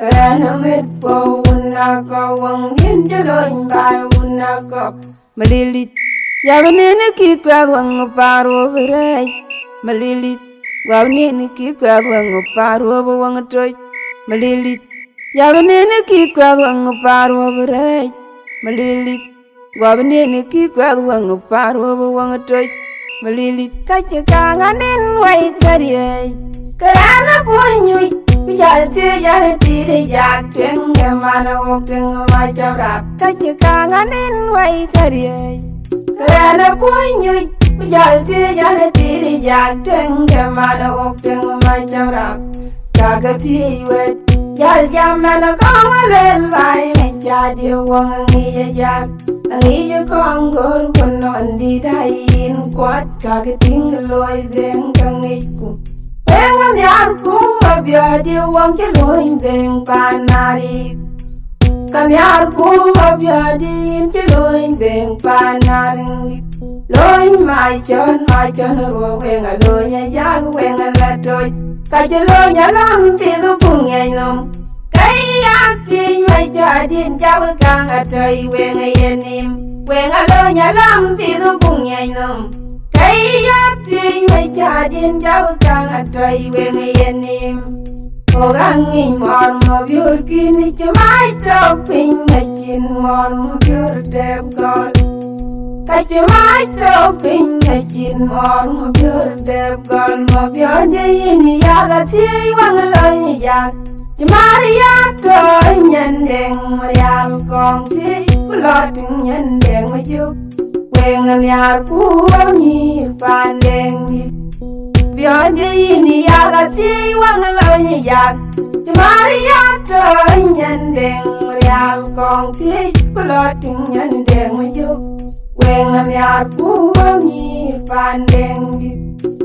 Karanamit po unaka wangin jaloin bay unaka malilit yavanene ki kwagwang paro virai malilit wavanene ki kwagwang paro wang toy malilit yavanene ki kwagwang paro virai malilit wavanene ki kwagwang paro wang toy malilit kachakanganen wai kariyai karana ponyoy Jalti de jak tenga mana wokeng ma jabra kachikanganen wai kariyai karana ponyoy jalti de jak tenga mana wokeng ma jabra kagati wet jal jamana kamalel bai me jadi wong ngi jak ngi kongor konon di dain kwat kagating loy deng kangiku Pengan yar kuma biadi wang ke loin deng panari Kan yar kuma biadi ke loin deng panari Loin mai chon ro wenga lonya jag wenga latoy Kaje lonya lam tidu pungyay nom Kayak ting mai jadin jawa kang atoy wenga yenim Wenga lonya lam tidu pungyay nom Kayak ting mai jadin jawa kang atoy wenga yenim Orang mor mo biur kini cemai toping ngajin mor mo biur deb gol Kacemai toping ngajin mor mo biur deb gol mo biur ini yaga ti wang loy jak Cemari ya toy nyandeng marial kong ti kuloting nyandeng majuk Wengan yar kuwangi pandeng ni Biode ini yaga ti wang loy jak Cemari ya toy nyandeng marial kong ti kuloting nyandeng majuk Wengan yar kuwangi pandeng ni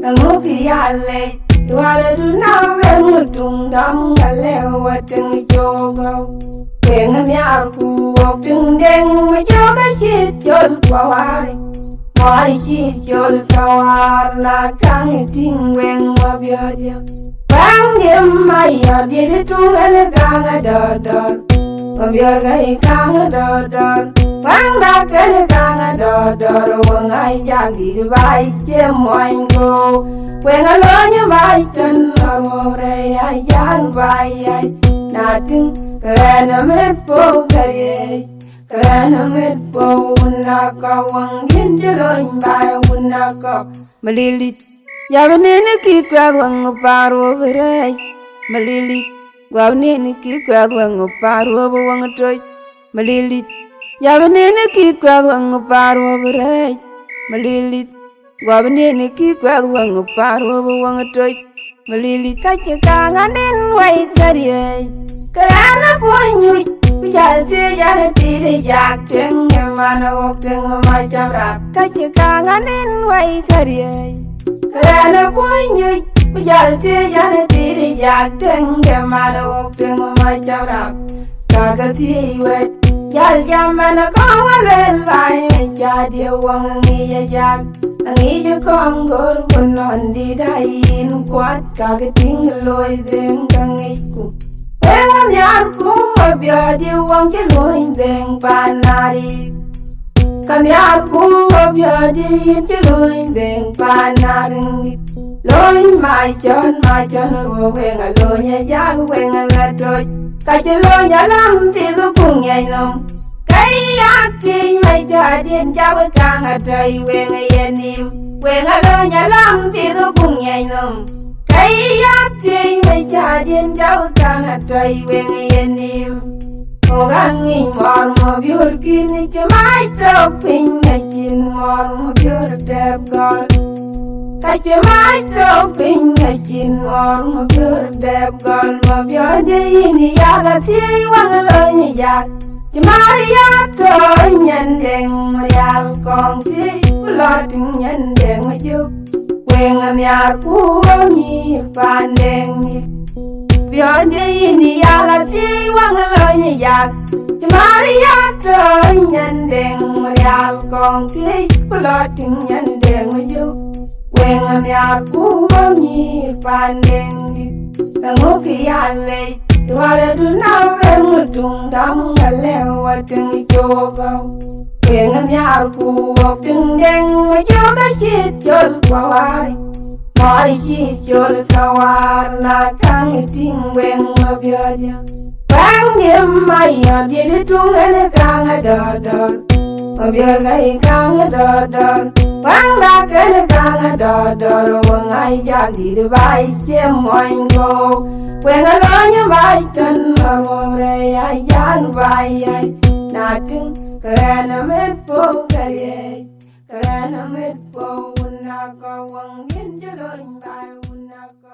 Nguki yale Tuwala du na wengu tungdam galewa tengi jogo Wengan yar kuwak tungdeng majoga chit jol pawari Mari chit jol kawar na kangi ting weng mabiodia Wang dim maya didi tungale kanga dodor Mabioga ikanga dodor Wang da kele kanga dodor Wangai jagi bai chemoingo Wenga lonya bai tan amore ay yang bai ay Nating karana met po karye Karana met po unaka wangin jaloin bai unaka Malilit yavanene ki kwagwang paro virai Malilit wavanene ki kwagwang paro wang toy Malilit yavanene ki kwagwang paro virai Malilit Wabanene ki kwagwang paro wang toy Malilit kachikanganen wai kariyai Karana ponyoy Jalti de jak tenga mana wokeng ma jabra Kachikanganen wai kariyai Karana ponyoy Jalti de jak tenga mana wokeng ma jabra Kagati wet Jal jamana kamalel bai me jadi wang ngi jak Ngi kongor konon di dain kwat kagating loy deng kangiku Pengan yar kuma biadi wang ke loy deng panari Kan yar kuma biadi ke loy deng panari Loy mai chon ro wenga lonya jag wenga latoy Kaje lonya lam tidu pungyay nom Kayak ting mai jadin jawa kang atoy wenga yenim Wenga lonya lam tidu pungyay nom Kayak ting mai jadin jawa kang atoy wenga yenim Orang mor mo biur kini cemai toping ngajin mor mo biur deb gol Kacemai toping ngajin mor mo biur deb gol mo biode ini yaga ti wang loy jak Cemari ya toy nyandeng marial kong ti kuloting nyandeng majuk Wengan yar kuwangi pandeng ni Biode ini yaga ti wang loy jak Cemari ya toy nyandeng marial kong ti kuloting nyandeng majuk Wengan yar kuwangi pandeng ni Nguki yale Tuare du na vengu tung dam ngalewa ting jogo. Wengan yar ku ting deng ma joga chit jol kwawari. Mari chit jol kawar na kang ting weng ma bioja. Wang nim ma ya di tung ene kang ador. Ma bioga kang ador. Wang da kene kang ador. Wang ai jagi de bai chem moingo. When I learn you right, then I'm already a young boy. Nothing can I make for Gary. Can I make for when I go on in the line by when I go.